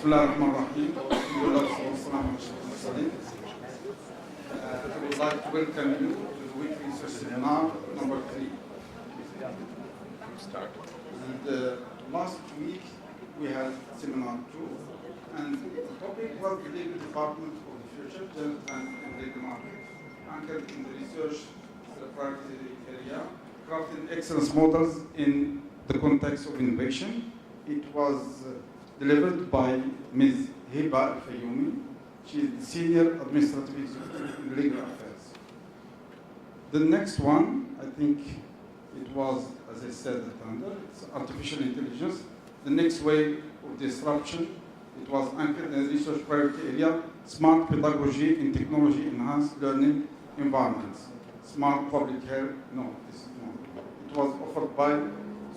Bismillah ar-Rahman ar-Rahim. Alhamdulillah, wassalam ala ashrafil mursalin. I would like to welcome you to the weekly research seminar number 3. And last week we had seminar 2, and the topic was the legal department of the future, general and legal market, anchored in the research priority area, crafting excellence models in the context of innovation. It was delivered by Ms. Hiba Al-Fayoumi. She is the Senior Administrative Executive in Legal Affairs. The next one, I think it was, as I said, it's artificial intelligence. The next wave of disruption, it was anchored in the research priority area, smart pedagogy in technology-enhanced learning environments. Smart public health, no, this is not. It was offered by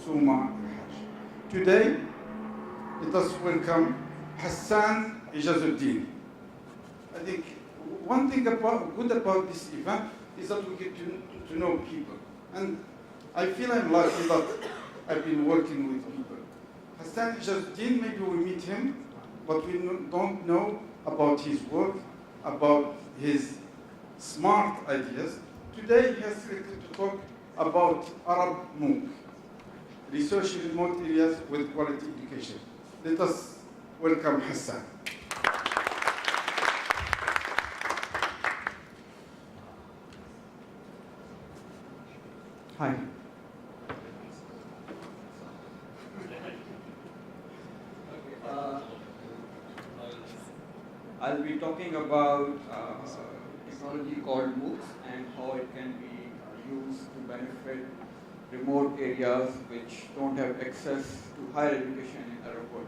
Suma Al-Haj. Today, let us welcome Hassan Ijaz-ud-din. I think one thing good about this event is that we get to know people. And I feel I'm lucky that I've been working with people. Hassan Ijaz-ud-din, maybe we meet him, but we don't know about his work, about his smart ideas. Today he has selected to talk about Arab MOOC, research in remote areas with quality education. Let us welcome Hassan. Hi. I'll be talking about technology called MOOCs and how it can be used to benefit remote areas which don't have access to higher education in Arab world.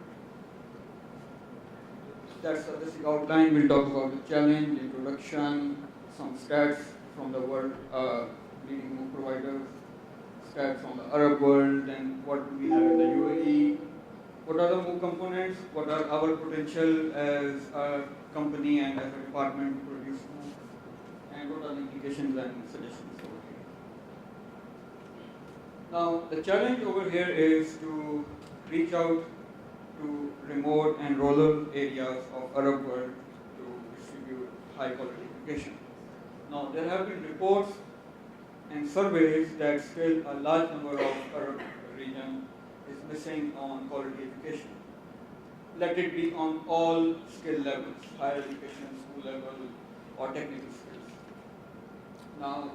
That's the basic outline. We'll talk about the challenge, introduction, some stats from the world leading MOOC providers, stats from the Arab world, and what do we have in the UAE, what are the MOOC components, what are our potential as a company and as a department to produce MOOC, and what are the implications and suggestions over here. Now, the challenge over here is to reach out to remote and rural areas of Arab world to distribute high quality education. Now, there have been reports and surveys that still a large number of Arab region is missing on quality education. Let it be on all skill levels, higher education, school level, or technical skills. Now,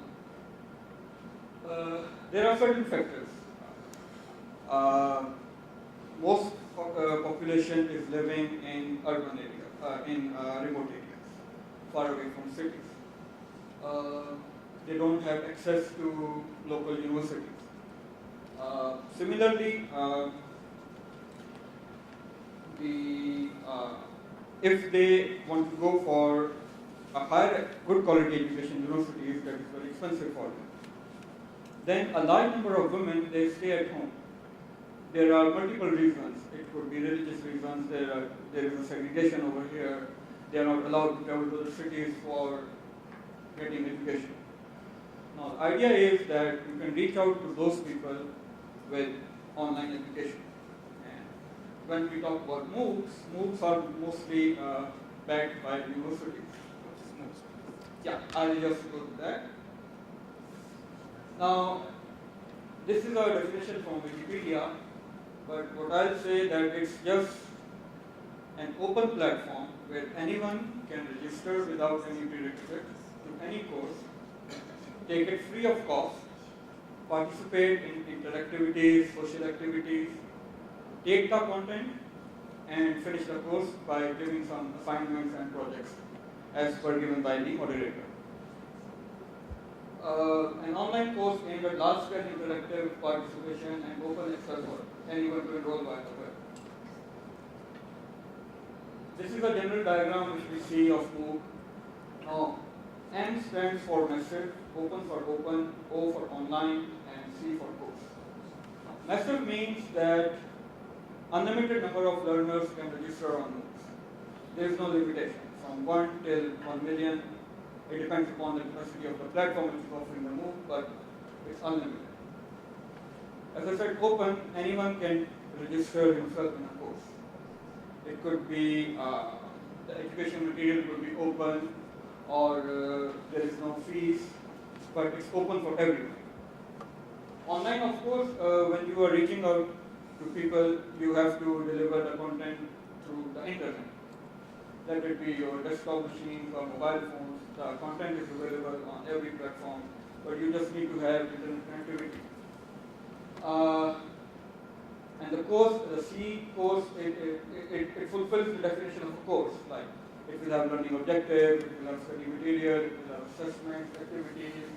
there are certain factors. Most population is living in urban areas, in remote areas, far away from cities. They don't have access to local universities. Similarly, if they want to go for a higher, good quality education universities that is very expensive for them, then a large number of women, they stay at home. There are multiple reasons. It could be religious reasons. There is a segregation over here. They are not allowed to travel to the cities for getting education. Now, the idea is that you can reach out to those people with online education. And when we talk about MOOCs are mostly backed by universities. Yeah, I'll just go to that. Now, this is our definition from Wikipedia, but what I'll say that it's just an open platform where anyone can register without any prerequisites to any course, take it free of cost, participate in interactivities, social activities, take the content, and finish the course by giving some assignments and projects as per given by the moderator. An online course aimed at large-scale interactive participation and open access for anyone to enroll via the web. This is a general diagram which we see of MOOC. Now, M stands for massive, open for open, O for online, and C for course. Massive means that unlimited number of learners can register on MOOCs. There is no limitation, from 1 till 1 million. It depends upon the capacity of the platform which is offering the MOOC, but it's unlimited. As I said, open, anyone can register himself in a course. It could be the education material could be open, or there is no fees, but it's open for everyone. Online, of course, when you are reaching out to people, you have to deliver the content through the internet. That would be your desktop machines or mobile phones. The content is available on every platform, but you just need to have internet connectivity. And the course, the C course, it fulfills the definition of a course. Like it will have learning objectives, it will have study material, it will have assessments, activities.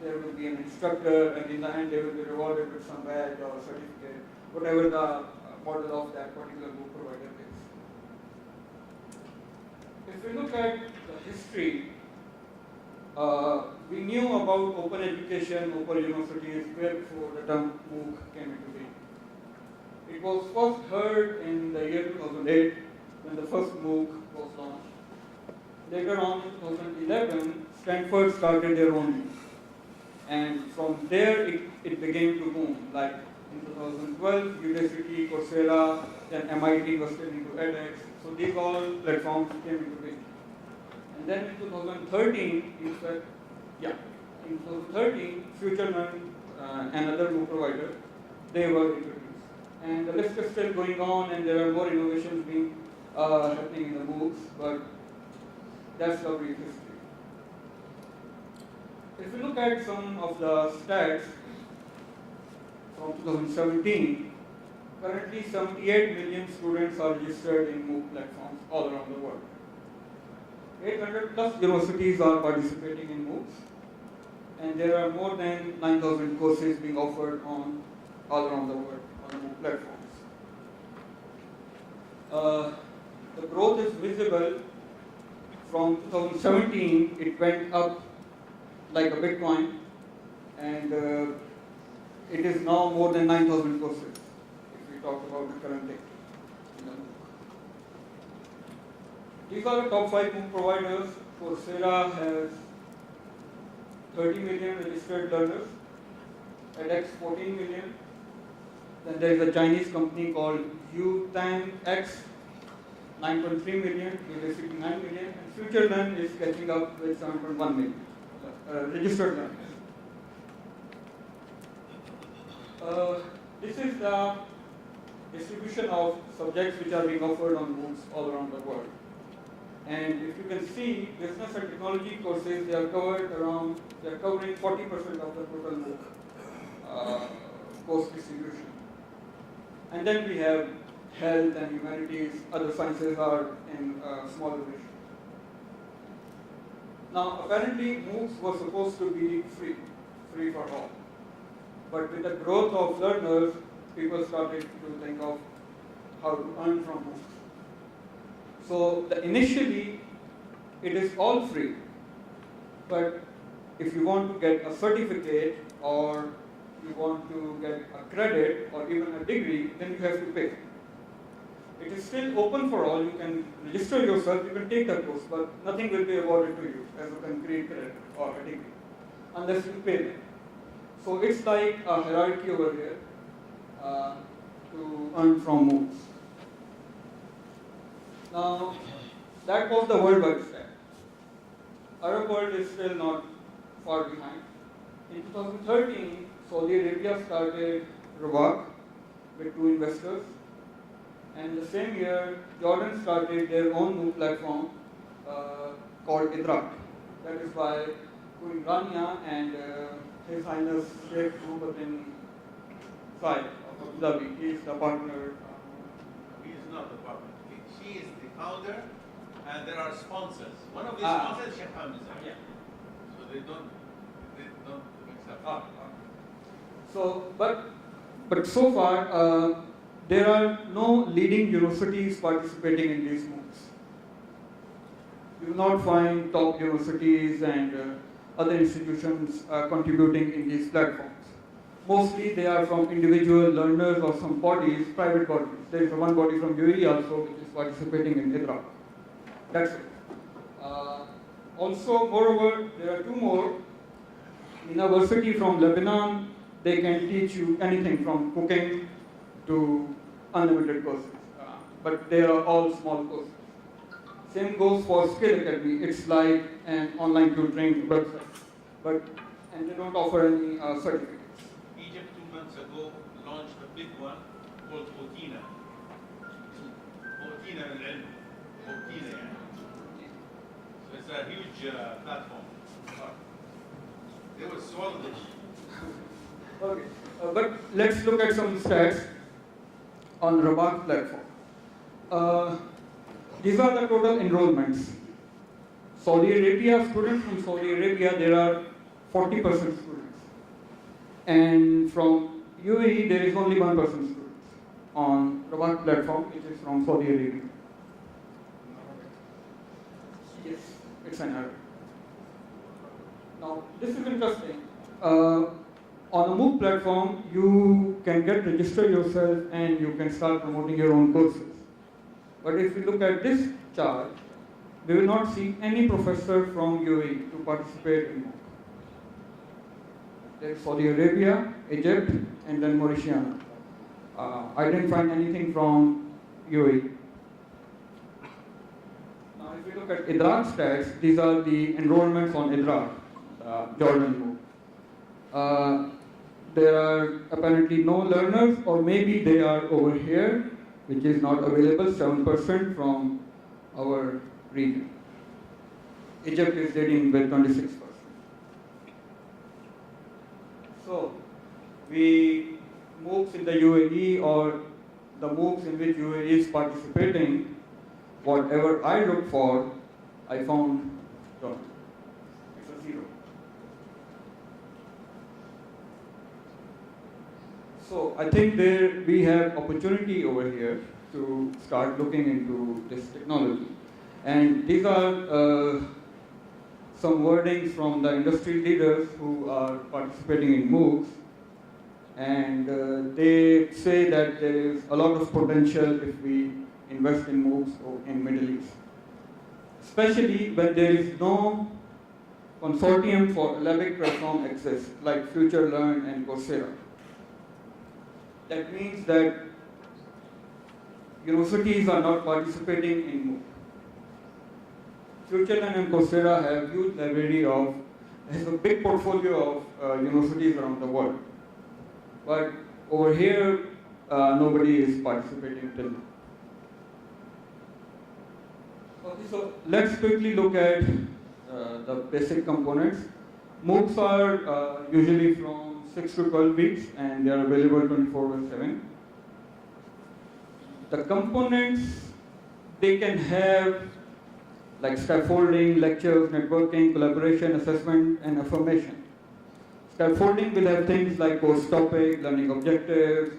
There will be an instructor, and in the end, they will be rewarded with some badge or certificate, whatever the model of that particular book provider is. If we look at the history, we knew about open education, open universities, way before the term MOOC came into being. It was first heard in the year 2008 when the first MOOC was launched. Later on in 2011, Stanford started their own MOOC. And from there, it began to boom. Like in 2012, Udacity, Coursera, then MIT was turning to edX. So these all platforms came into being. And then in 2013, in 2013, FutureLearn, another MOOC provider, they were introduced. And the list is still going on, and there are more innovations being happening in the MOOCs, but that's our brief history. If we look at some of the stats from 2017, currently 78 million students are registered in MOOC platforms all around the world. 800 plus universities are participating in MOOCs, and there are more than 9,000 courses being offered on all around the world on the MOOC platforms. The growth is visible. From 2017, it went up like a Bitcoin, and it is now more than 9,000 courses, if we talk about the current day. These are the top 5 MOOC providers. Coursera has 30 million registered learners, edX 14 million. Then there is a Chinese company called Ijaz-ud-din, 9.3 million, Udacity 9 million, and FutureLearn is catching up with 7.1 million registered learners. This is the distribution of subjects which are being offered on MOOCs all around the world. And if you can see, business and technology courses, they are covering 40% of the total MOOC course distribution. And then we have health and humanities, other sciences are in smaller ratio. Now, apparently, MOOCs were supposed to be free for all. But with the growth of learners, people started to think of how to earn from MOOCs. So, initially, it is all free. But if you want to get a certificate or you want to get a credit or even a degree, then you have to pay. It is still open for all. You can register yourself, you can take the course, but nothing will be awarded to you as a concrete credit or a degree, unless you pay them. So it's like a hierarchy over here to earn from MOOCs. Now, that was the worldwide stat. Arab world is still not far behind. In 2013, Saudi Arabia started Rawak with 2 investors. And the same year, Jordan started their own MOOC platform called Idrak. That is by Queen Rania and His Highness Sheikh Mohammed bin Zayed of Abu Dhabi. He is the partner. He is not the partner. She is the founder, and there are sponsors. One of the sponsors is Sheikh Hamza. Yeah. So they don't mix up. So, but so far, there are no leading universities participating in these MOOCs. You will not find top universities and other institutions contributing in these platforms. Mostly they are from individual learners or some bodies, private bodies. There is one body from UAE also which is participating in Idrak. That's it. Also, moreover, there are 2 more. University from Lebanon, they can teach you anything from cooking to unlimited courses. but they are all small courses. Same goes for Skill Academy. It's like an online tutoring website, and they don't offer any certificates. Egypt 2 months ago launched a big one called Otina. Otina al-Ilm. Otina, yeah. So it's a huge platform. They were swallowed it. Okay, but let's look at some stats on Rabat platform. These are the total enrollments. Saudi Arabia, students from Saudi Arabia, there are 40% students. And from UAE, there is only 1% students on Rabat platform, which is from Saudi Arabia. Yes, it's an error. Now, this is interesting. On the MOOC platform, you can get registered yourself and you can start promoting your own courses. But if we look at this chart, we will not see any professor from UAE to participate in MOOC. There is Saudi Arabia, Egypt, and then Mauritania. I didn't find anything from UAE. Now, if we look at Idrak stats, these are the enrollments on Idrak, Jordan MOOC. There are apparently no learners, or maybe they are over here, which is not available, 7% from our region. Egypt is leading with 26%. So, we MOOCs in the UAE or the MOOCs in which UAE is participating, whatever I looked for, I found none. It's a zero. So I think we have opportunity over here to start looking into this technology. And these are some wordings from the industry leaders who are participating in MOOCs. And they say that there is a lot of potential if we invest in MOOCs in Middle East. Especially when there is no consortium for Arabic platform exists, like Future Learn and Coursera. That means that universities are not participating in MOOC. FutureLearn and Coursera have huge library has a big portfolio of universities around the world. But over here, nobody is participating till now. Okay, so let's quickly look at the basic components. MOOCs are usually from 6 to 12 weeks, and they are available 24/7. The components, they can have like scaffolding, lectures, networking, collaboration, assessment, and affirmation. Scaffolding will have things like course topic, learning objectives,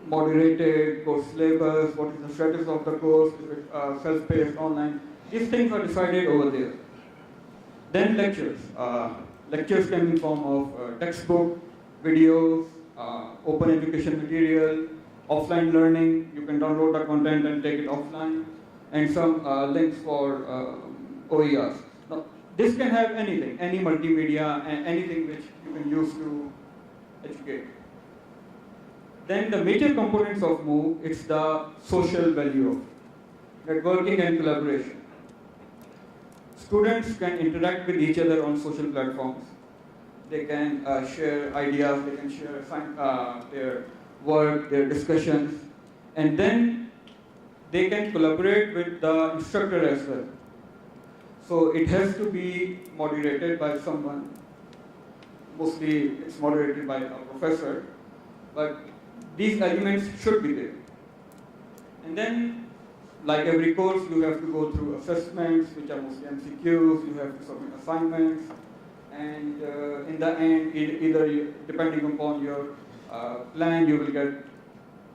moderated course syllabus, what is the status of the course, if it's self-paced, online. These things are decided over there. Then lectures. Lectures can be in form of textbook, videos, open education material, offline learning. You can download the content and take it offline, and some links for OERs. Now, this can have anything, any multimedia, and anything which you can use to educate. Then the major components of MOOC, it's the social value of networking and collaboration. Students can interact with each other on social platforms. They can share ideas, they can share their work, their discussions, and then they can collaborate with the instructor as well. So it has to be moderated by someone. Mostly it's moderated by a professor, but these elements should be there. And then, like every course, you have to go through assessments, which are mostly MCQs, you have to submit assignments, and in the end, either depending upon your plan, you will get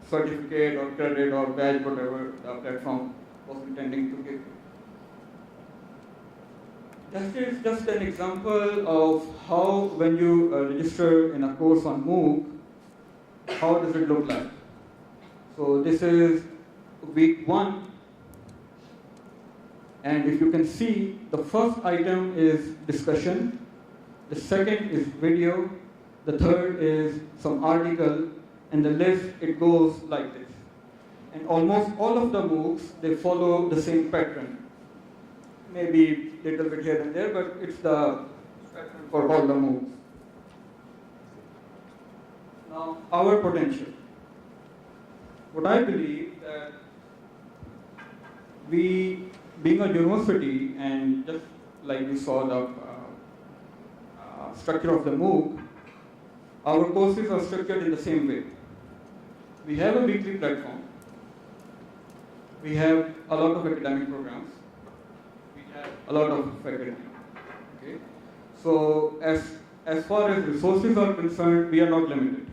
certificate or credit or badge, whatever the platform was intending to give you. That is just an example of how, when you register in a course on MOOC, how does it look like? So this is week 1. And if you can see, the first item is discussion, the second is video, the third is some article, and the list, it goes like this. And almost all of the MOOCs, they follow the same pattern. Maybe a little bit here and there, but it's the pattern for all the MOOCs. Now, our potential. What I believe that we, being a university, and just like you saw the structure of the MOOC, our courses are structured in the same way. We have a weekly platform. We have a lot of academic programs. We have a lot of faculty. Okay? So as far as resources are concerned, we are not limited.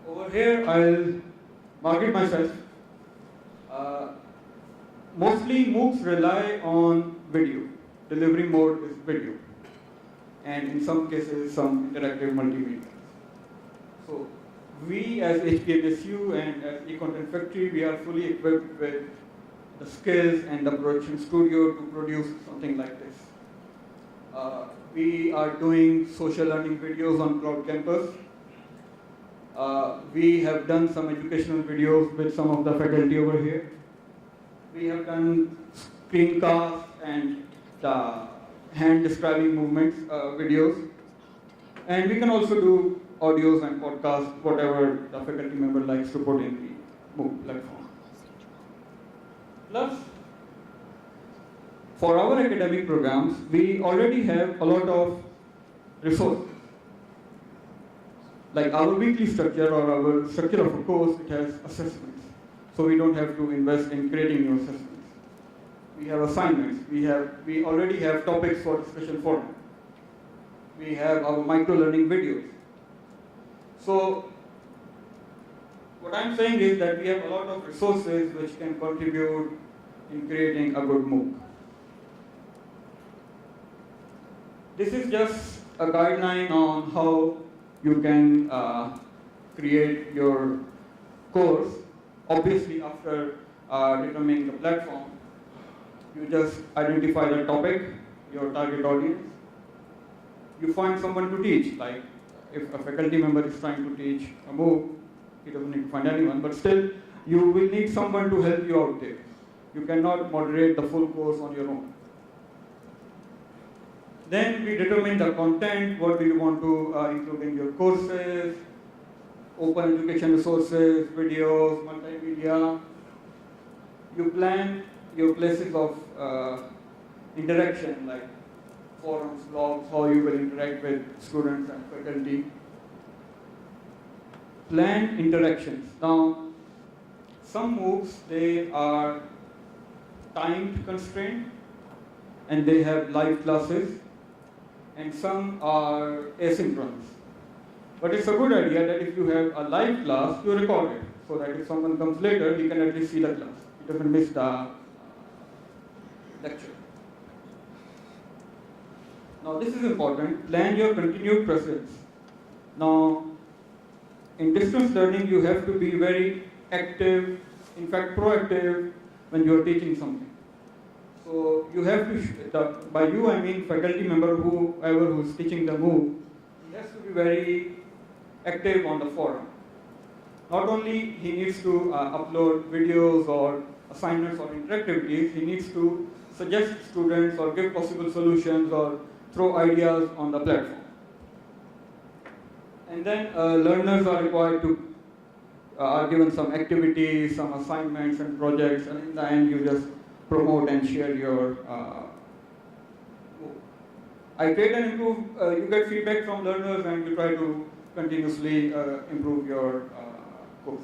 Over here, I'll market myself. Mostly MOOCs rely on video. Delivery mode is video. And in some cases, some interactive multimedia. So we as HPMSU and as eContent Factory, we are fully equipped with the skills and the production studio to produce something like this. We are doing social learning videos on Cloud Campus. We have done some educational videos with some of the faculty over here. We have done screencasts and hand describing movements videos. And we can also do audios and podcasts, whatever the faculty member likes to put in the MOOC platform. Plus, for our academic programs, we already have a lot of resources. Like our weekly structure or our structure of a course, it has assessments. So we don't have to invest in creating new assessments. We have assignments. We already have topics for discussion forum. We have our micro-learning videos. So what I'm saying is that we have a lot of resources which can contribute in creating a good MOOC. This is just a guideline on how you can create your course. Obviously, after determining the platform, you just identify the topic, your target audience. You find someone to teach, like if a faculty member is trying to teach a MOOC, he doesn't need to find anyone, but still, you will need someone to help you out there. You cannot moderate the full course on your own. Then we determine the content, what do you want to include in your courses, open education resources, videos, multimedia. You plan your places of interaction, like forums, blogs, how you will interact with students and faculty. Plan interactions. Now, some MOOCs, they are time constrained and they have live classes, and some are asynchronous. But it's a good idea that if you have a live class, you record it, so that if someone comes later, he can at least see the class. He doesn't miss the lecture. Now this is important, plan your continued presence. Now, in distance learning, you have to be very active, in fact proactive, when you are teaching something. So you have to, by you I mean faculty member, whoever who's teaching the MOOC, he has to be very active on the forum. Not only he needs to upload videos or assignments or interactivities, he needs to suggest students or give possible solutions or throw ideas on the platform. And then learners are required to, are given some activities, some assignments and projects, and in the end you just promote and share your I create and improve, you get feedback from learners and you try to continuously improve your course.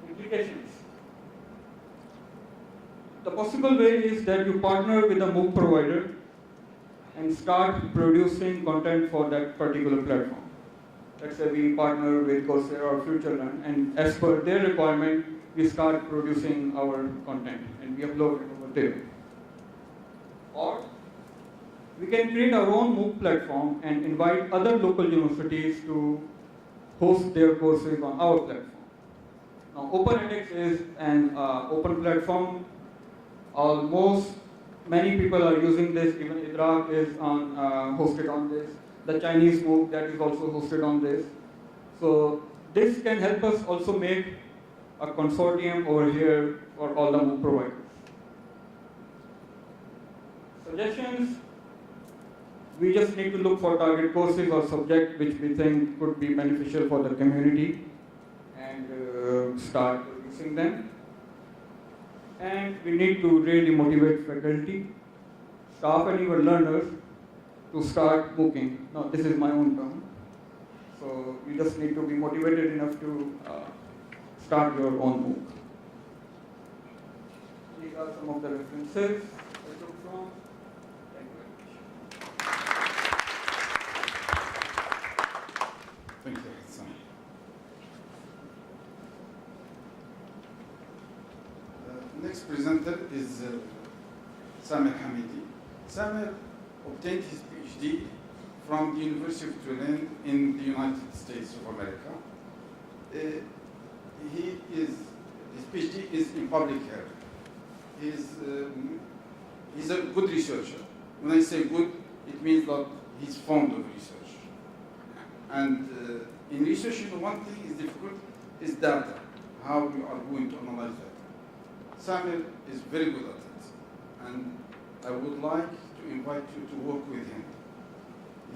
Implications. The possible way is that you partner with a MOOC provider and start producing content for that particular platform. Let's say we partner with Coursera or FutureLearn, and as per their requirement, we start producing our content and we upload it over there. Or we can create our own MOOC platform and invite other local universities to host their courses on our platform. Now, OpenEdX is an open platform. Almost many people are using this. Even Iraq is hosted on this. The Chinese MOOC, that is also hosted on this. So this can help us also make a consortium over here for all the MOOC providers. Suggestions, we just need to look for target courses or subjects which we think could be beneficial for the community and start producing them. And we need to really motivate faculty, staff and even learners to start MOOCing. Now this is my own term. So you just need to be motivated enough to start your own MOOC. These are some of the references I took from. Thank you very much. Thank you, Hassan. Next presenter is Samer Hamidi. Samer obtained his PhD from the University of Tulane in the United States of America. His PhD is in public health. He's a good researcher. When I say good, it means that he's fond of research. And in research, one thing is difficult is data, how you are going to analyze data. Samer is very good at it, and I would like to invite you to work with him.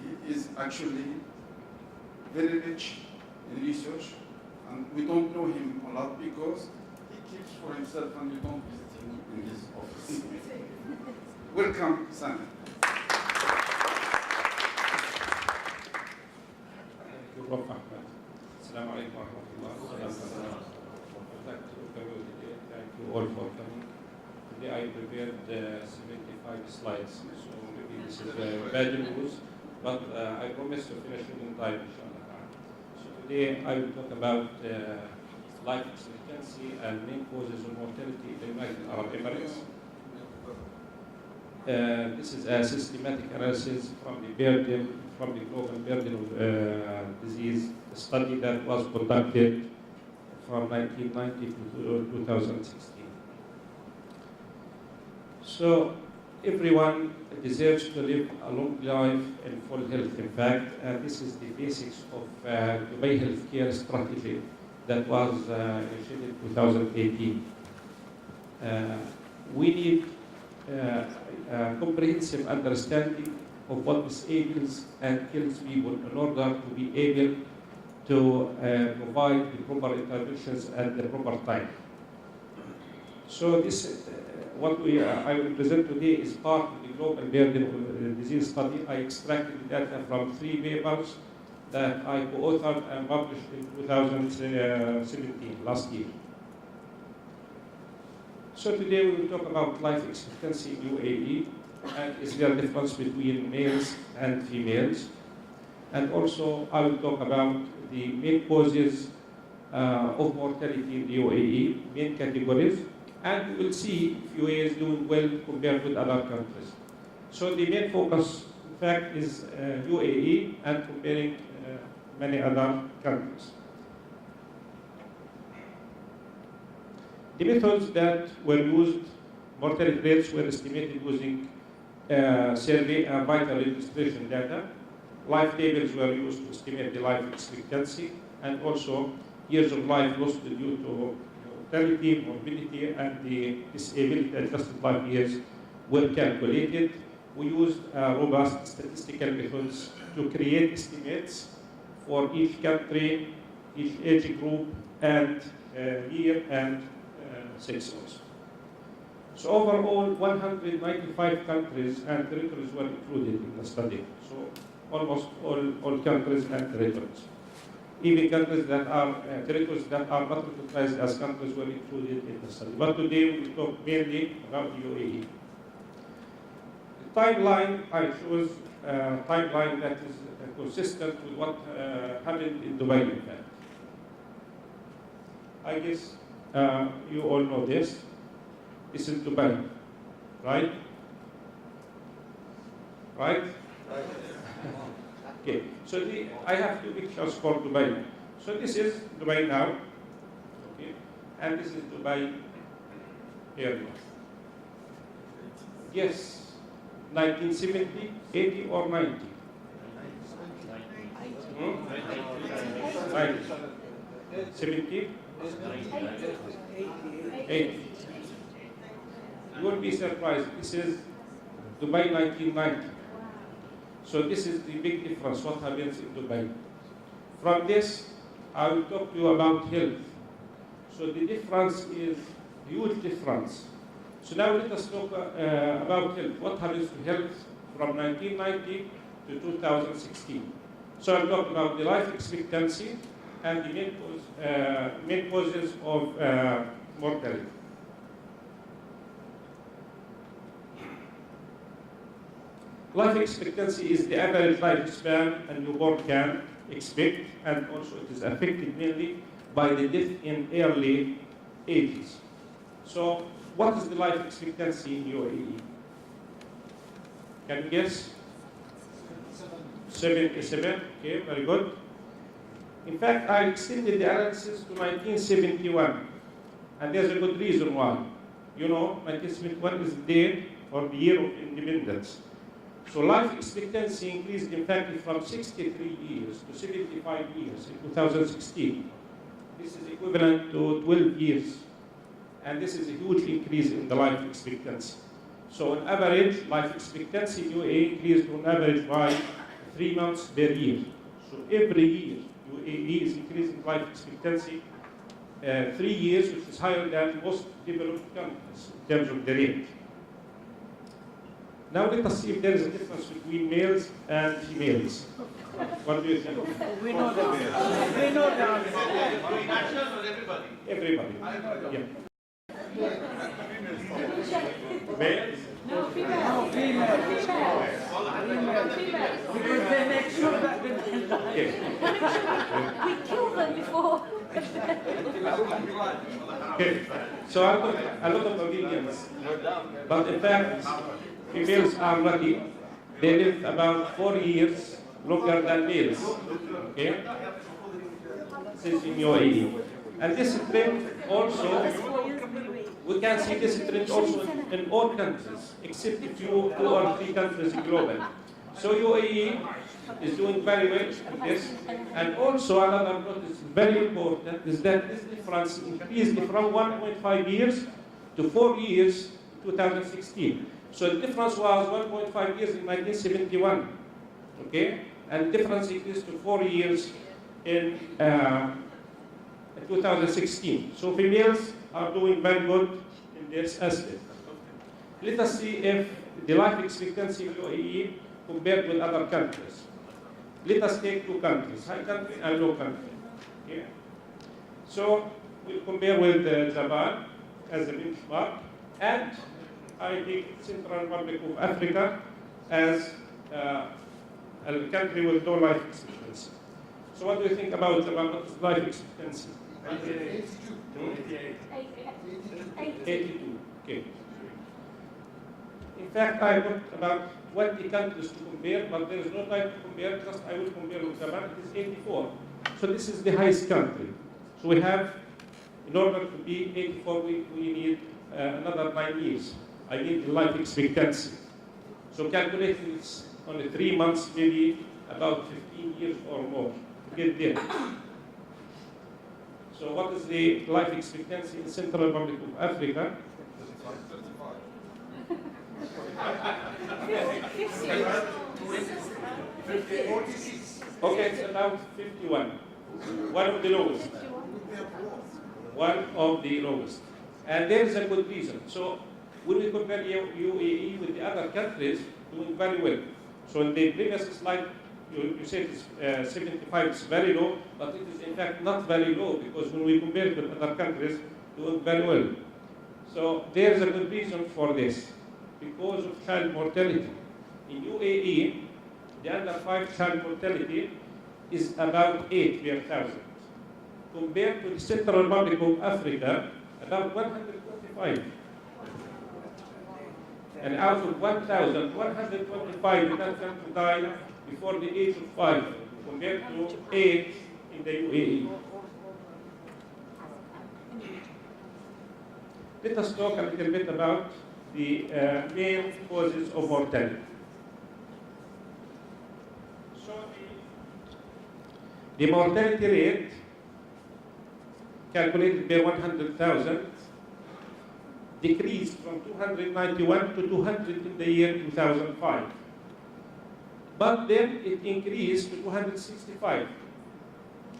He is actually very rich in research, and we don't know him a lot because he keeps for himself and we don't visit him in his office. Welcome, Samer. Thank you, Prof. Ahmed. Assalamu alaikum wa rahmatullah. Thank you all for coming. Today I prepared 75 slides, so maybe this is bad news, but I promise to finish it in time, inshallah. So today I will talk about life expectancy and main causes of mortality in the United Arab Emirates. This is a systematic analysis from the global burden of disease, a study that was conducted from 1990 to 2016. So everyone deserves to live a long life in full health, in fact, and this is the basics of Dubai healthcare strategy that was initiated in 2018. We need a comprehensive understanding of what disables and kills people in order to be able to provide the proper interventions at the proper time. So this, I will present today is part of the global burden of disease study. I extracted data from 3 papers that I co-authored and published in 2017, last year. So today we will talk about life expectancy in UAE and is there a difference between males and females. And also I will talk about the main causes of mortality in the UAE, main categories, and we will see if UAE is doing well compared with other countries. So the main focus, in fact, is UAE and comparing many other countries. The methods that were used, mortality rates were estimated using survey and vital registration data. Life tables were used to estimate the life expectancy, and also years of life lost due to mortality, morbidity, and the disability adjusted life years were calculated. We used robust statistical methods to create estimates for each country, each age group, and year and sex also. So overall, 195 countries and territories were included in the study. So almost all countries and territories. Even countries that are territories that are not recognized as countries were included in the study. But today we will talk mainly about the UAE. The timeline I chose a timeline that is consistent with what happened in Dubai, in fact. I guess you all know this. This is Dubai, right? Right? Okay, so I have 2 pictures for Dubai. So this is Dubai now, okay, and this is Dubai area. Yes, 1970, 80 or 90? 90. 90? 70? 80. You won't be surprised. This is Dubai 1990. So this is the big difference, what happens in Dubai. From this, I will talk to you about health. So the difference is huge difference. So now let us talk about health. What happens to health from 1990 to 2016? So I'll talk about the life expectancy and the main causes of mortality. Life expectancy is the average lifespan a newborn can expect, and also it is affected mainly by the death in early ages. So, what is the life expectancy in UAE? Can you guess? 77. Okay, very good. In fact, I extended the analysis to 1971, and there's a good reason why. You know, 1971 is the day or the year of independence. So life expectancy increased, in fact, from 63 years to 75 years in 2016. This is equivalent to 12 years. And this is a huge increase in the life expectancy. So on average, life expectancy in UAE increased on average by 3 months per year. So every year, UAE is increasing life expectancy 3 years, which is higher than most developed countries in terms of the rate. Now let us see if there is a difference between males and females. What do you think? We know that. We know that. Nationals or everybody? Everybody. Yeah. Males? No, female. Because they make sure that women die. Yeah. We killed them before. Okay. So a lot of opinions. But in fact, females are lucky. They live about 4 years longer than males. Okay? This is in UAE. And this trend also, we can see this trend also in all countries, except a few 2 or 3 countries globally. So UAE is doing very well with this. And also another notice very important is that this difference increased from 1.5 years to 4 years in 2016. So the difference was 1.5 years in 1971, okay? And the difference increased to 4 years in 2016. So females are doing very good in this aspect. Let us see if the life expectancy in UAE compared with other countries. Let us take 2 countries, high country and low country. Okay? So we'll compare with Japan as a benchmark, and I take Central Republic of Africa as a country with low life expectancy. So what do you think about Japan? What is life expectancy? 82. Okay. In fact, I looked about 20 countries to compare, but there is no time to compare, just I will compare with Japan. It is 84. So this is the highest country. So we have, in order to be 84, we need another 9 years. I need life expectancy. So calculating it's only 3 months, maybe about 15 years or more to get there. So what is the life expectancy in Central Republic of Africa? 46. Okay, it's about 51. One of the lowest. One of the lowest. And there is a good reason. So when we compare UAE with the other countries, doing very well. So in the previous slide, you said it's 75 is very low, but it is in fact not very low, because when we compare it with other countries, doing very well. So there is a good reason for this, because of child mortality. In UAE, the under 5 child mortality is about 8 per 1,000. Compared to the Central Republic of Africa, about 125. And out of 1,000, 125 in that country die before the age of 5, compared to 8 in the UAE. Let us talk a little bit about the main causes of mortality. So The mortality rate calculated per 100,000 decreased from 291 to 200 in the year 2005. But then it increased to 265.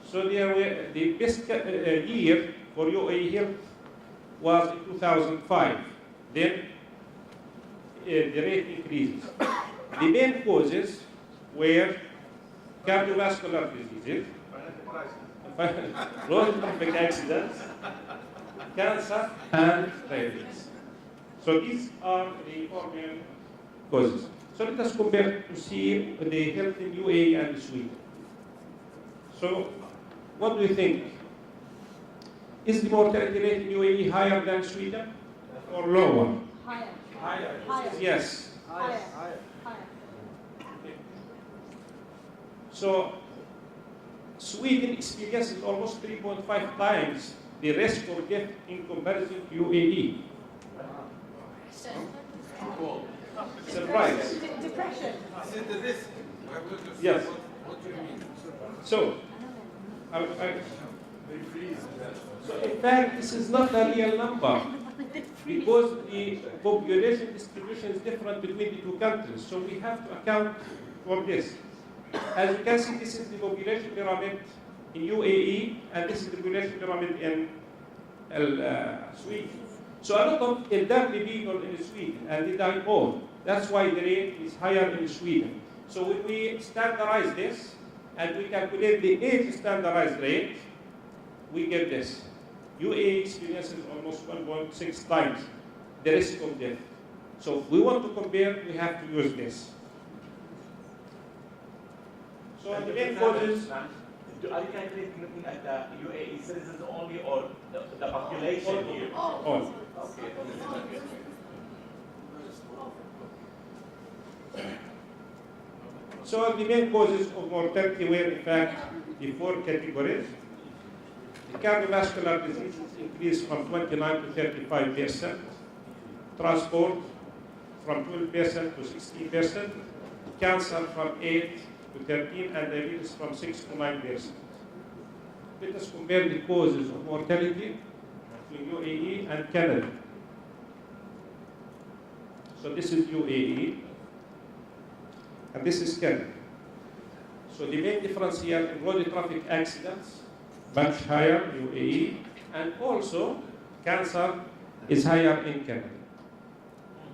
So the best year for UAE health was in 2005. Then the rate increases. The main causes were cardiovascular diseases, road traffic accidents, cancer, and diabetes. So these are the four main causes. So let us compare to see the health in UAE and Sweden. So what do you think? Is the mortality rate in UAE higher than Sweden or lower? Higher. Higher. Higher. Yes. Higher. Higher. So Sweden experiences almost 3.5 times the risk for death in comparison to UAE. Surprise. Depression. Is it the risk? Yes. What do you mean? So, so in fact, this is not a real number because the population distribution is different between the two countries. So we have to account for this. As you can see, this is the population pyramid in UAE, and this is the population pyramid in Sweden. So a lot of elderly people in Sweden, and they die more. That's why the rate is higher in Sweden. So when we standardize this, and we calculate the age standardized rate, we get this. UAE experiences almost 1.6 times the risk of death. So if we want to compare, we have to use this. So the main causes. Are you calculating looking at the UAE citizens only or the population here? All. Okay. So the main causes of mortality were in fact the four categories. The cardiovascular diseases increased from 29 to 35%, transport from 12% to 16%, cancer from 8 to 13, and diabetes from 6 to 9%. Let us compare the causes of mortality between UAE and Canada. So this is UAE, and this is Canada. So the main difference here in road traffic accidents, much higher in UAE, and also cancer is higher in Canada.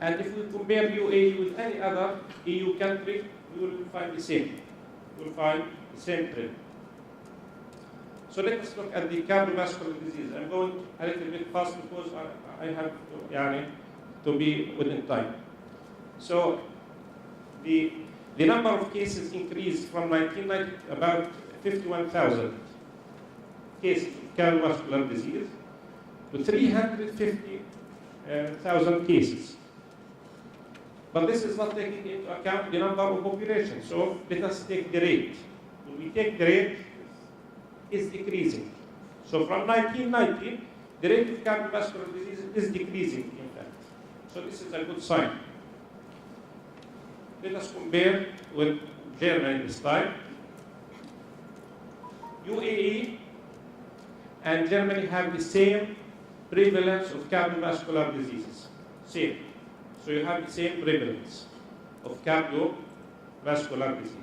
And if we compare UAE with any other EU country, we will find the same. We will find the same trend. So let us look at the cardiovascular disease. I'm going a little bit fast because I have to be within time. So the number of cases increased from 1990 about 51,000 cases of cardiovascular disease to 350,000 cases. But this is not taking into account the number of population. So let us take the rate. When we take the rate, it's decreasing. So from 1990, the rate of cardiovascular disease is decreasing, in fact. So this is a good sign. Let us compare with Germany this time. UAE and Germany have the same prevalence of cardiovascular diseases. Same. So you have the same prevalence of cardiovascular disease.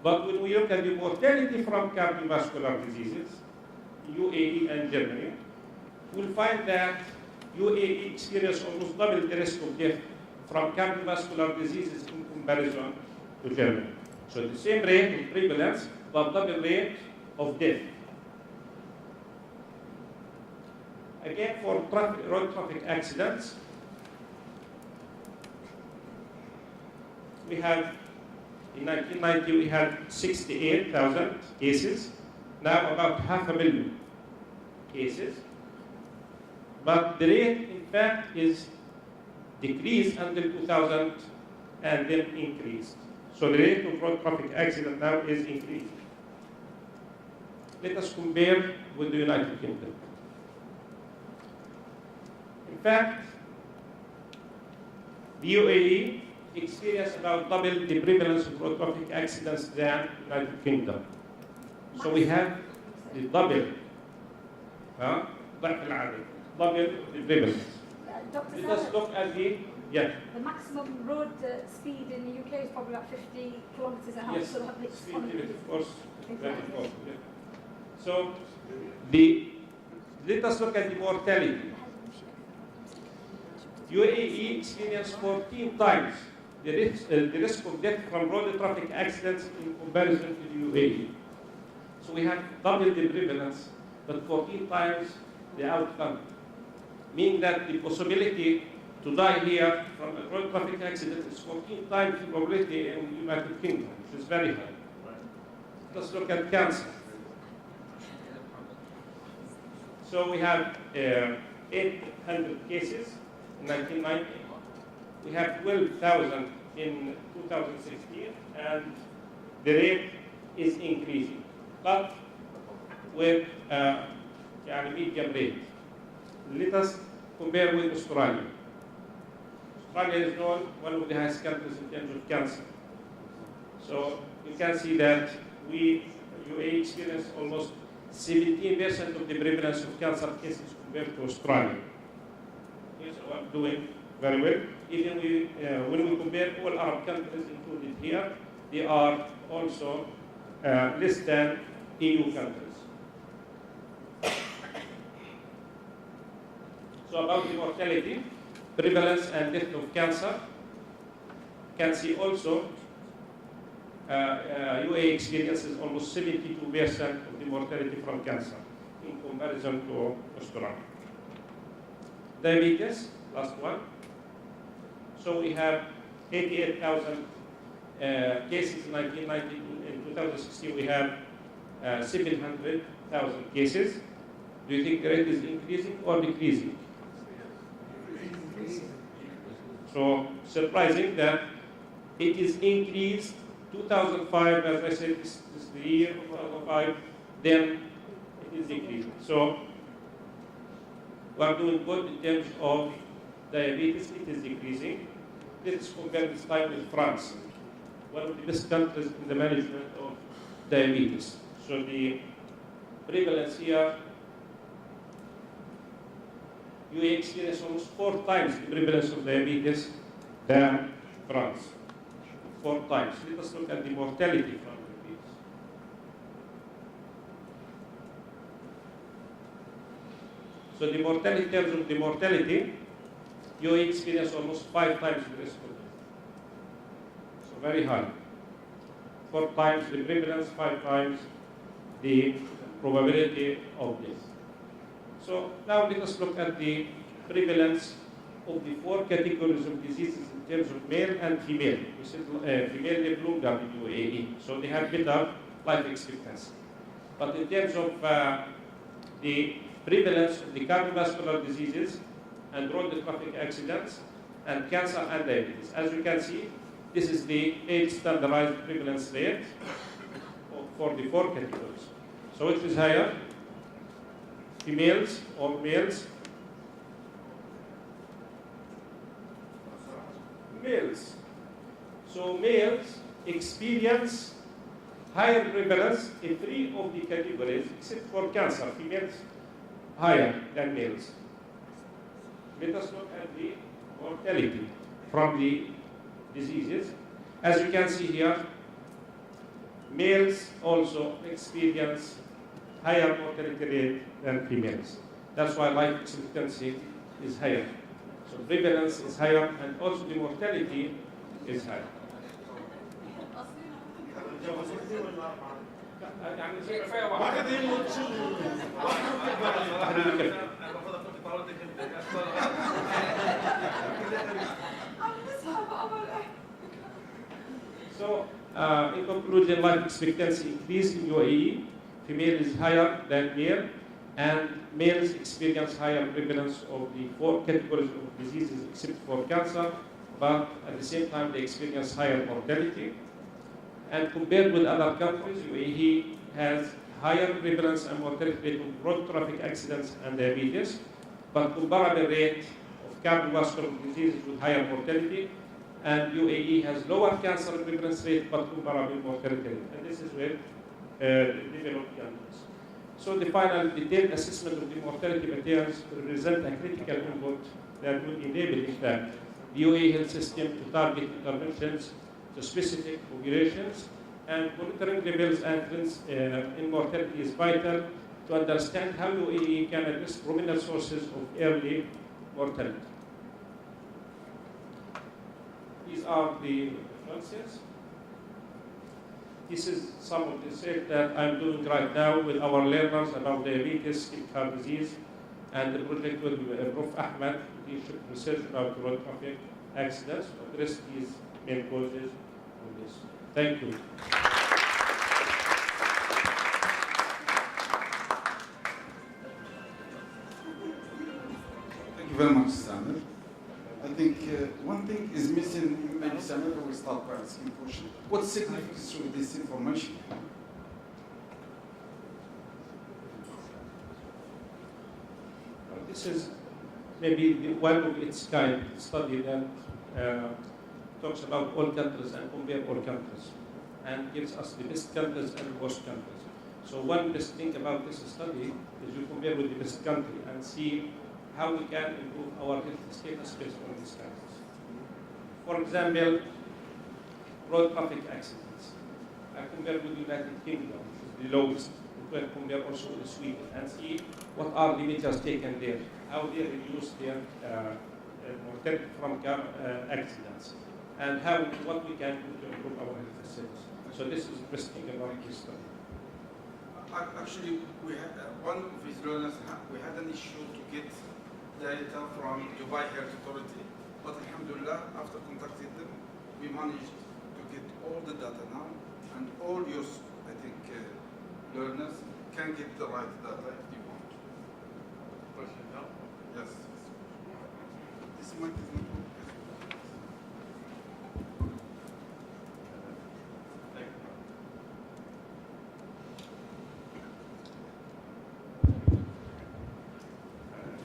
But when we look at the mortality from cardiovascular diseases, UAE and Germany, we'll find that UAE experiences almost double the risk of death from cardiovascular diseases in comparison to Germany. So the same rate of prevalence, but double rate of death. Again, for road traffic accidents, we have, in 1990, we had 68,000 cases, now about 500,000 cases. But the rate, in fact, is decreased until 2000 and then increased. So the rate of road traffic accident now is increasing. Let us compare with the United Kingdom. In fact, the UAE experienced about double the prevalence of road traffic accidents than the United Kingdom. So we have the double, ضعف العدد, double the prevalence. Dr. Let us Salah, look at the, yeah, the maximum road speed in the UK is probably about 50 kilometers an hour. yes, So that makes speed one of limit, the- of course, very Exactly. important. Yeah. So let us look at the mortality. UAE experienced 14 times the risk of death from road traffic accidents in comparison to the UAE. So we have double the prevalence, but 14 times the outcome, meaning that the possibility to die here from a road traffic accident is 14 times the probability in the United Kingdom, which is very high. Let's look at cancer. So we have 800 cases in 1990. We have 12,000 in 2016, and the rate is increasing, but with medium rate. Let us compare with Australia. Australia is known one of the highest countries in terms of cancer. So you can see that UAE experience almost 17% of the prevalence of cancer cases compared to Australia. Yes, so I'm doing very well. Even when we compare all Arab countries included here, they are also less than EU countries. So about the mortality, prevalence and death of cancer, can see also UAE experiences almost 72% of the mortality from cancer in comparison to Australia. Diabetes, last one. So we have 88,000 cases in 1990. In 2016, we have 700,000 cases. Do you think the rate is increasing or decreasing? So surprising that it is increased 2005, as I said, this is the year 2005, then it is decreasing. So we are doing good in terms of diabetes, it is decreasing. Let's compare this time with France, one of the best countries in the management of diabetes. So the prevalence here, you experience almost 4 times the prevalence of diabetes than France. 4 times. Let us look at the mortality from diabetes. So the mortality, in terms of the mortality, you experience almost 5 times the risk of death. So very high. 4 times the prevalence, 5 times the probability of death. So now let us look at the prevalence of the 4 categories of diseases in terms of male and female. We said female live longer in UAE, so they have better life expectancy. But in terms of the prevalence of the cardiovascular diseases and road traffic accidents and cancer and diabetes, as you can see, this is the age standardized prevalence rate for the 4 categories. So which is higher? Females or males? Males. So males experience higher prevalence in 3 of the categories, except for cancer. Females higher than males. Let us look at the mortality from the diseases. As you can see here, males also experience higher mortality rate than females. That's why life expectancy is higher. So prevalence is higher and also the mortality is higher. واحد يموت شو So, in conclusion, life expectancy increase in UAE. Female is higher than male, and males experience higher prevalence of the 4 categories of diseases except for cancer, but at the same time they experience higher mortality. And compared with other countries, UAE has higher prevalence and mortality rate of road traffic accidents and diabetes, but comparable rate of cardiovascular diseases with higher mortality. And UAE has lower cancer prevalence rate, but comparable mortality rate. And this is where developed countries. So the final detailed assessment of the mortality patterns represent a critical input that will enable, in fact, the UAE health system to target interventions to specific populations, and monitoring levels and trends in mortality is vital to understand how UAE can address prominent sources of early mortality. These are the references. This is some of the research that I'm doing right now with our learners about diabetes, skin heart disease, and the project with Prof. Ahmed, he should research about road traffic accidents to address these main causes of this. Thank you. Thank you very much, Samir. I think one thing is missing, maybe Samir will start by asking question. What significance of this information? This is maybe one of its kind study that talks about all countries and compare all countries and gives us the best countries and the worst countries. So one best thing about this study is you compare with the best country and see how we can improve our health status based on these countries. For example, road traffic accidents. I compare with the United Kingdom, which is the lowest. We can compare also with Sweden and see what are the measures taken there, how they reduce their mortality from accidents, and what we can do to improve our health status. So this is the best thing about this study. Actually, we had one of his learners. We had an issue to get data from Dubai Health Authority, but alhamdulillah, after contacting them, we managed to get all the data now, and all your, I think, learners can get the right data if you want. Question now? Yes. This mic is not working. Thank you.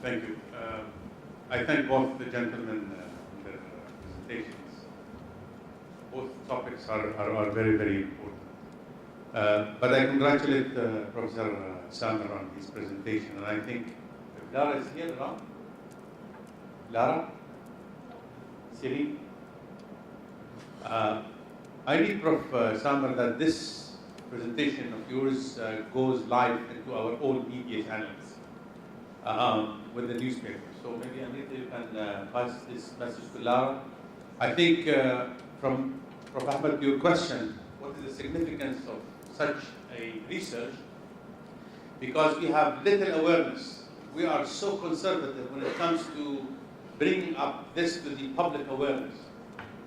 Thank you. I thank both the gentlemen for their presentations. Both topics are very, very important. But I congratulate Professor Samer on his presentation, and I think if Lara is here now. Lara? Celine? I need Prof. Samer that this presentation of yours goes live into our own media channels with the newspaper. So maybe Anita, you can pass this message to Lara. I think from Prof. Ahmed, your question, what is the significance of such a research? Because we have little awareness. We are so conservative when it comes to bringing up this to the public awareness.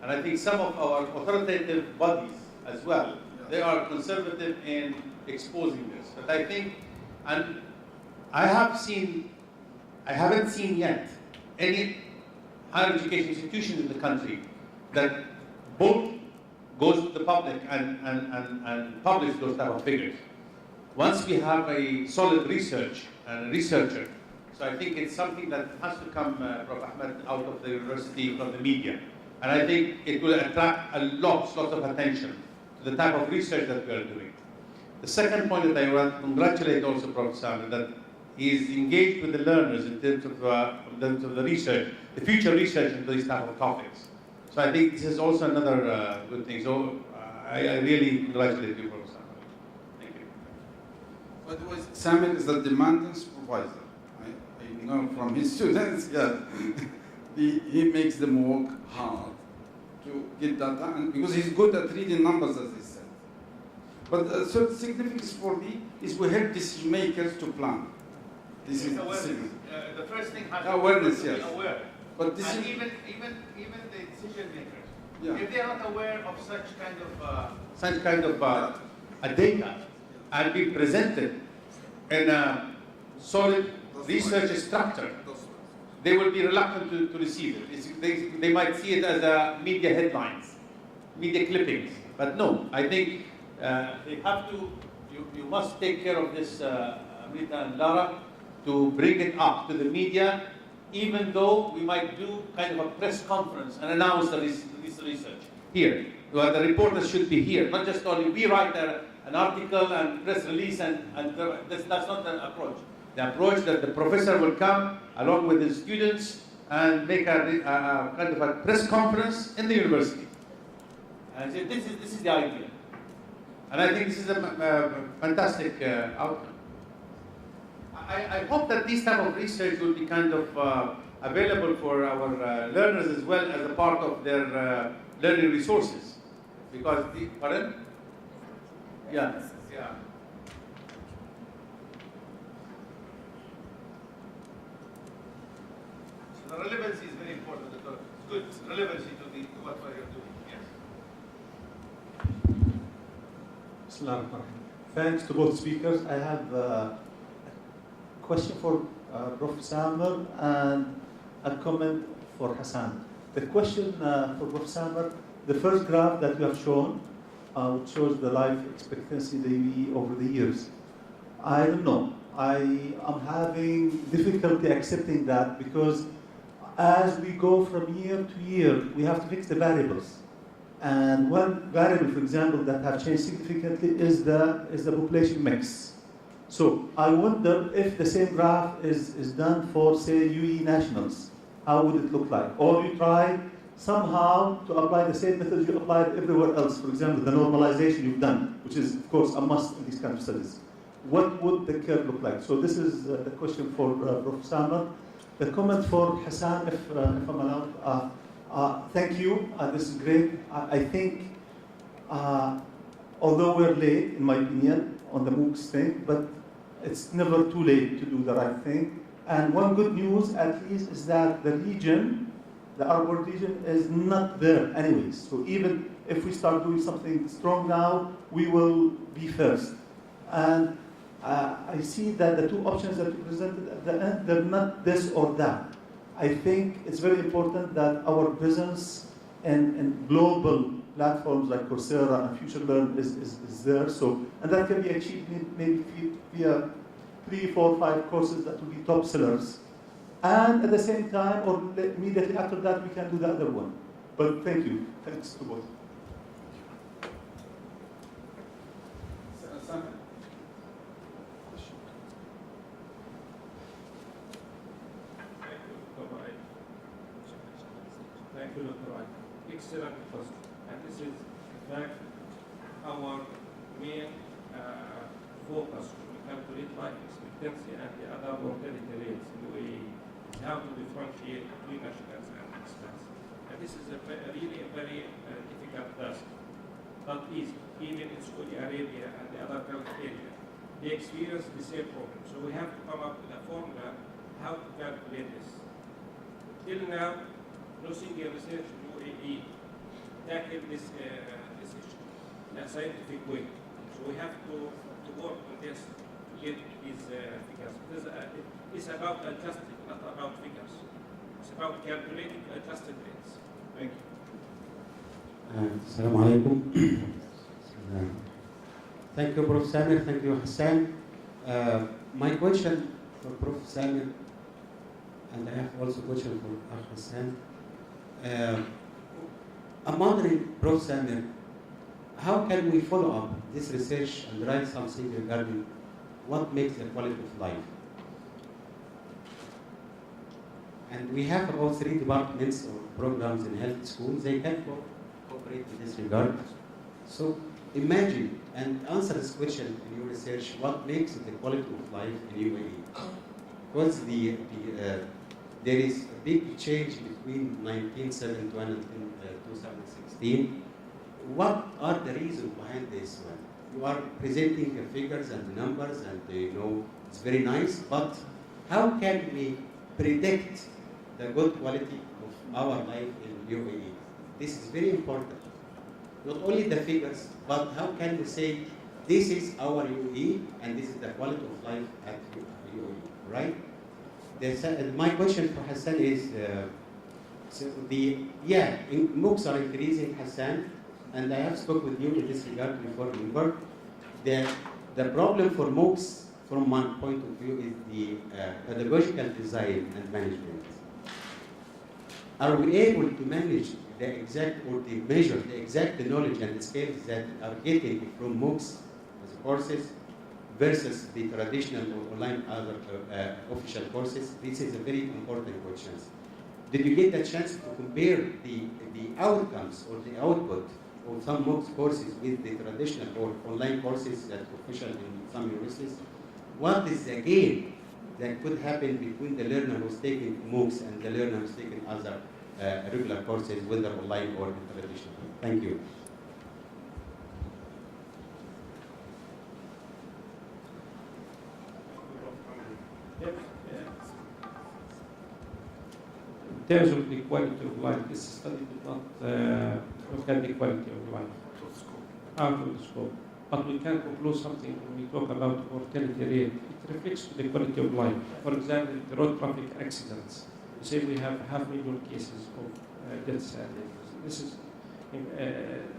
And I think some of our authoritative bodies as well, they are conservative in exposing this. But I think, and I haven't seen yet any higher education institution in the country that both goes to the public and publish those type of figures. Once we have a solid research and a researcher, so I think it's something that has to come, Prof. Ahmed, out of the university, from the media. And I think it will attract a lot of attention to the type of research that we are doing. The second point that I want to congratulate also Prof. Samer, that he is engaged with the learners in terms of the research, the future research into these type of topics. So I think this is also another good thing. So I really congratulate you, Prof. Samer. Thank you. By the way, Samer is a demanding supervisor. I know from his students, yeah. he makes them work hard to get data, and because he's good at reading numbers, as he said. But the third significance for me is we help decision makers to plan. This is awareness. The first thing has awareness, to be yes. aware. But this And is, even the decision makers, yeah. if they are not aware of such kind of A data and be presented in a solid research structure, they will be reluctant to receive it. They might see it as media headlines, media clippings. But no, I think they have to, you must take care of this, Amrita and Lara, to bring it up to the media, even though we might do kind of a press conference and announce this research here. Well, the reporters should be here, not just only we write an article and press release, that's not the approach. The approach that the professor will come along with his students and make a kind of a press conference in the university. And say, this is the idea. And I think this is a fantastic outcome. I hope that this type of research will be kind of available for our learners as well as a part of their learning resources. Because pardon? Yeah. So the relevancy is very important. It's good relevancy to what we are doing. Yes. Thanks to both speakers. I have a question for Prof. Samer and a comment for Hassan. The question for Prof. Samer, the first graph that you have shown, which shows the life expectancy in the UAE over the years. I don't know. I am having difficulty accepting that because as we go from year to year, we have to fix the variables. And one variable, for example, that have changed significantly is the population mix. So I wonder if the same graph is done for, say, UAE nationals. How would it look like? Or you try somehow to apply the same method you applied everywhere else. For example, the normalization you've done, which is, of course, a must in these kind of studies. What would the curve look like? So this is the question for Prof. Samer. The comment for Hassan, if I'm allowed. Thank you. This is great. I think, although we're late, in my opinion, on the MOOCs thing, but it's never too late to do the right thing. And one good news, at least, is that the region, the Arab world region, is not there anyways. So even if we start doing something strong now, we will be first. And I see that the two options that you presented at the end, they're not this or that. I think it's very important that our presence in global platforms like Coursera and FutureLearn is there. So, and that can be achieved maybe via 3, 4, 5 courses that will be top sellers. And at the same time, or immediately after that, we can do the other one. But thank you. Thanks to both. Thank you, Dr. Rai. Excellent question. And this is, in fact, our main focus when we calculate life expectancy and the other mortality rates in the UAE is how to differentiate between nationals and expats. And this is really a very difficult task. Not easy. Even in Saudi Arabia and the other Gulf area, they experience the same problem. So we have to come up with a formula how to calculate this. Till now, no single research in UAE tackled this issue in a scientific way. So we have to work on this to get these figures. It's about adjusting, not about figures. It's about calculating adjusted rates. Thank you. Assalamu alaikum. Thank you, Prof. Samir. Thank you, Hassan. My question for Prof. Samir, and I have also a question for Hassan. I'm wondering, Prof. Samir, how can we follow up this research and write something regarding what makes the quality of life? And we have about 3 departments or programs in health schools. They can cooperate in this regard. So imagine and answer this question in your research, what makes the quality of life in UAE? Because there is a big change between 1971 and 2016. What are the reasons behind this one? You are presenting the figures and the numbers, and it's very nice, but how can we predict the good quality of our life in UAE? This is very important. Not only the figures, but how can we say this is our UAE and this is the quality of life at UAE, right? My question for Hassan is, MOOCs are increasing, Hassan, and I have spoken with you in this regard before, remember? The problem for MOOCs, from my point of view, is the pedagogical design and management. Are we able to manage the exact or to measure the exact knowledge and the skills that are getting from MOOCs courses versus the traditional or online other official courses? This is a very important question. Did you get the chance to compare the outcomes or the output of some MOOCs courses with the traditional or online courses that are official in some universities? What is the gain that could happen between the learner who's taking MOOCs and the learner who's taking other regular courses, whether online or traditional? Thank you. In terms of the quality of life, this study did not look at the quality of life out of the scope. But we can conclude something when we talk about mortality rate. It reflects the quality of life. For example, the road traffic accidents. We say we have 500,000 cases of deaths and injuries. This is,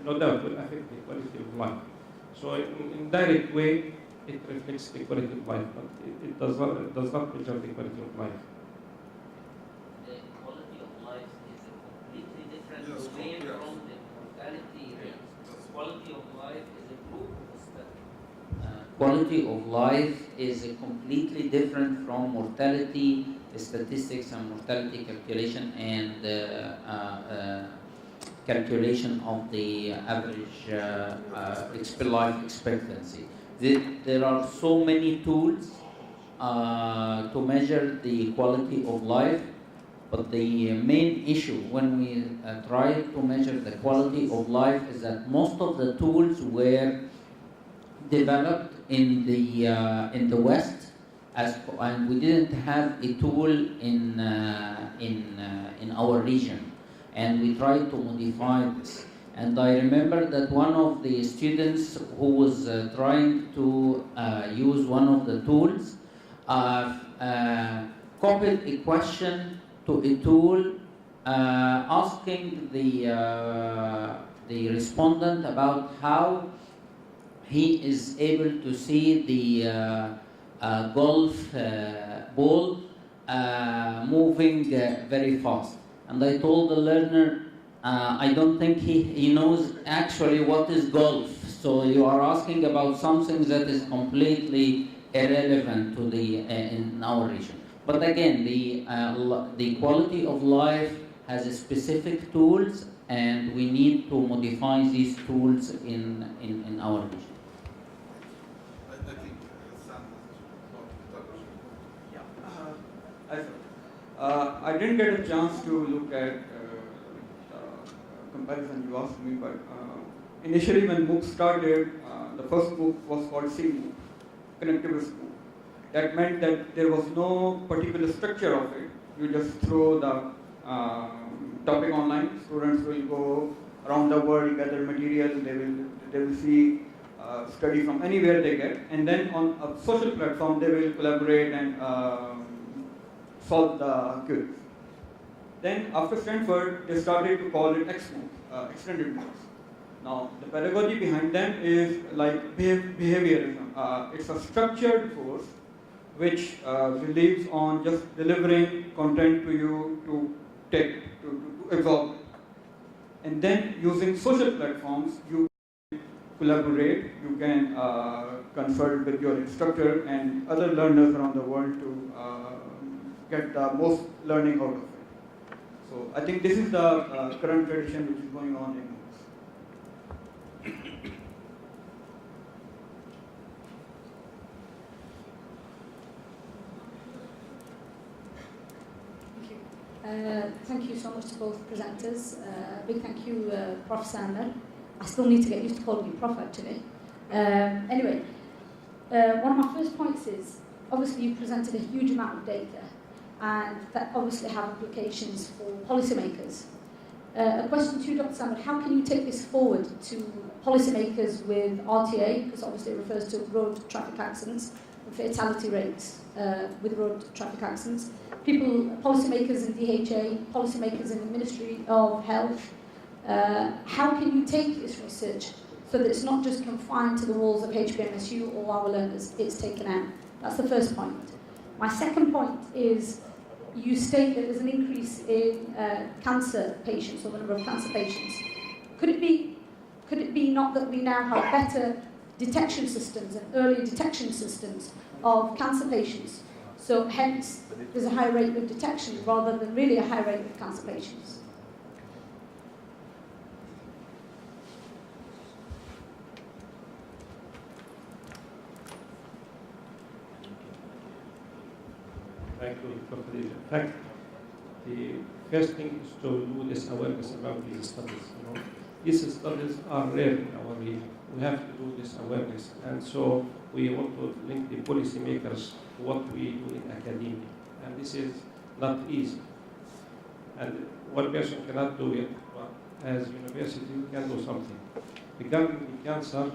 no doubt, will affect the quality of life. So in indirect way, it reflects the quality of life, but it does not measure the quality of life. The quality of life is a completely different domain from the mortality rate. Quality of life is a group of study. Quality of life is a completely different from mortality statistics and mortality calculation and calculation of the average life expectancy. There are so many tools to measure the quality of life, but the main issue when we try to measure the quality of life is that most of the tools were developed in the West, and we didn't have a tool in our region, and we tried to modify this. And I remember that one of the students who was trying to use one of the tools copied a question to a tool asking the respondent about how he is able to see the golf ball moving very fast. And I told the learner, I don't think he knows actually what is golf. So you are asking about something that is completely irrelevant to the in our region. But again, the quality of life has specific tools, and we need to modify these tools in our region. I didn't get a chance to look at comparison you asked me, but initially when MOOC started, the first MOOC was called CMOOC, Connectivist MOOC. That meant that there was no particular structure of it. You just throw the topic online. Students will go around the world, gather material. They will see study from anywhere they get, and then on a social platform they will collaborate and solve the quiz. Then after Stanford, they started to call it XMOOC, extended MOOCs. Now the pedagogy behind them is like behaviorism. It's a structured course which believes on just delivering content to you to take, to absorb it. And then using social platforms, you collaborate, you can consult with your instructor and other learners around the world to get the most learning out of it. So I think this is the current tradition which is going on in MOOCs. Thank you so much to both presenters. Big thank you, Prof. Sander. I still need to get used to calling you Prof, actually. Anyway, one of my first points is, obviously you presented a huge amount of data, and that obviously have implications for policymakers. A question to you, Dr. Sander, how can you take this forward to policymakers with RTA, because obviously it refers to road traffic accidents, and fatality rates with road traffic accidents, policymakers in DHA, policymakers in the Ministry of Health. How can you take this research so that it's not just confined to the walls of HBMSU or our learners, it's taken out? That's the first point. My second point is, you state that there's an increase in cancer patients, or the number of cancer patients. Could it be not that we now have better detection systems and early detection systems of cancer patients. So hence, there's a high rate of detection rather than really a high rate of cancer patients. Thank you, Dr. Khadija. In fact, the first thing is to do this awareness about these studies. These studies are rare in our region. We have to do this awareness, and so we want to link the policymakers to what we do in academia. And this is not easy. And one person cannot do it, but as university, we can do something. Regarding the cancer,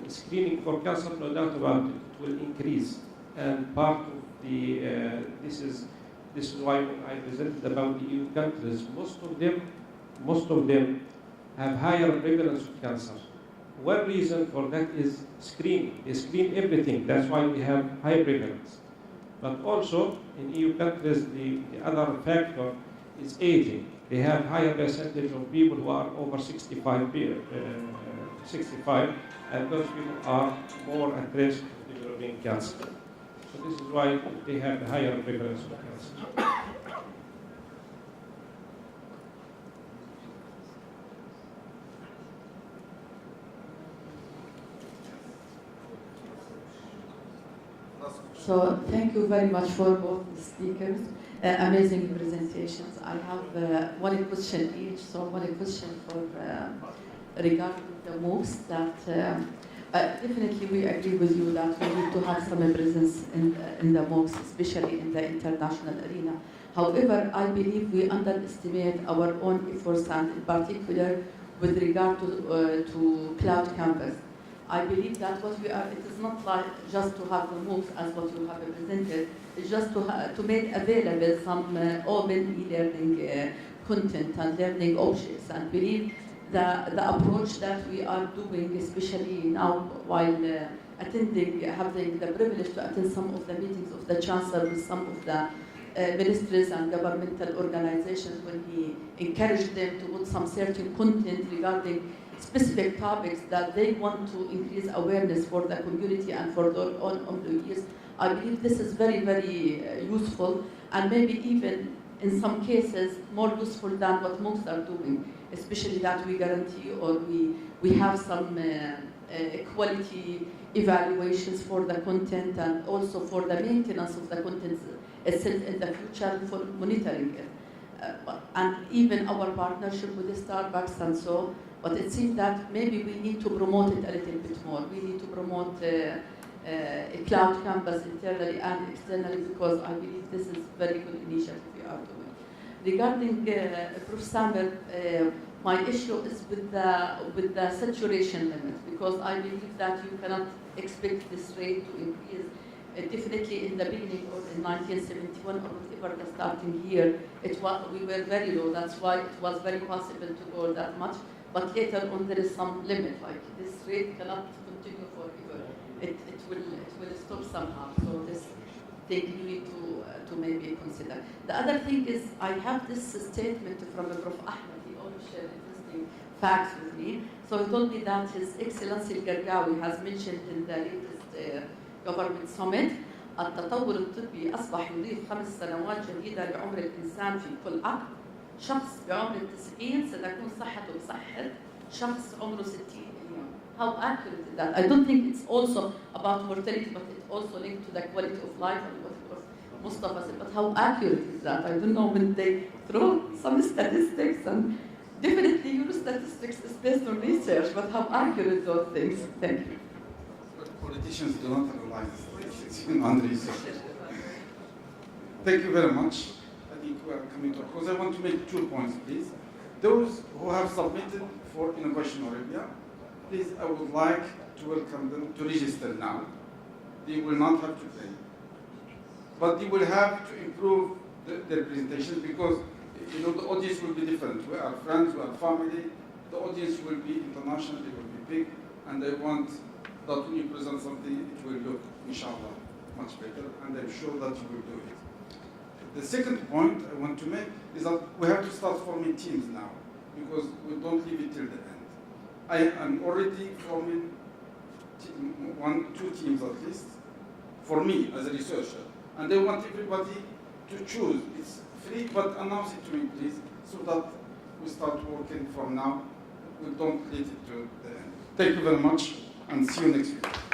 screening for cancer, no doubt about it, it will increase. And part of the, this is why when I presented about the EU countries, most of them have higher prevalence of cancer. One reason for that is screening. They screen everything. That's why we have high prevalence. But also, in EU countries, the other factor is aging. They have higher percentage of people who are over 65, and those people are more at risk of developing cancer. So this is why they have a higher prevalence of cancer. So thank you very much for both the speakers. Amazing presentations. I have one question each. So one question for regarding the MOOCs that definitely we agree with you that we need to have some presence in the MOOCs, especially in the international arena. However, I believe we underestimate our own efforts, and in particular with regard to cloud campus. I believe that what we are, it is not like just to have the MOOCs as what you have presented, it's just to make available some open e-learning content and learning objects, and believe the approach that we are doing, especially now while having the privilege to attend some of the meetings of the Chancellor with some of the ministries and governmental organizations, when he encouraged them to put some certain content regarding specific topics that they want to increase awareness for the community and for their own employees. I believe this is very, very useful, and maybe even in some cases more useful than what MOOCs are doing, especially that we guarantee or we have some quality evaluations for the content and also for the maintenance of the content itself in the future for monitoring it. And even our partnership with Starbucks and so. But it seems that maybe we need to promote it a little bit more. We need to promote a cloud campus internally and externally, because I believe this is a very good initiative we are doing. Regarding Prof. Samer, my issue is with the saturation limit, because I believe that you cannot expect this rate to increase. Definitely in the beginning or in 1971 or whatever the starting year, we were very low. That's why it was very possible to go that much. But later on, there is some limit. Like this rate cannot continue forever. It will stop somehow. So this thing you need to maybe consider. The other thing is, I have this statement from Prof. Ahmed. He always shared interesting facts with me. So he told me that His Excellency Al-Gargawi has mentioned in the latest government summit, التطور الطبي أصبح يضيف 5 سنوات جديدة لعمر الإنسان في كل عقد. شخص بعمر 90 ستكون صحته بصحة شخص عمره 60 اليوم. How accurate is that? I don't think it's also about mortality, but it's also linked to the quality of life and what Mustafa said. But how accurate is that? I don't know when they throw some statistics, and definitely your statistics is based on research, but how accurate those things? Thank you. Politicians do not analyze statistics on research. Thank you very much. I think we are coming to a close. I want to make 2 points, please. Those who have submitted for Innovation Arabia, please, I would like to welcome them to register now. They will not have to pay. But they will have to improve their presentations, because the audience will be different. We are friends, we are family. The audience will be international, it will be big, and I want that when you present something, it will look, inshallah, much better, and I'm sure that you will do it. The second point I want to make is that we have to start forming teams now, because we don't leave it till the end. I am already forming two teams at least, for me as a researcher. And I want everybody to choose. It's free, but announce it to me, please, so that we start working from now. We don't let it to the end. Thank you very much, and see you next week.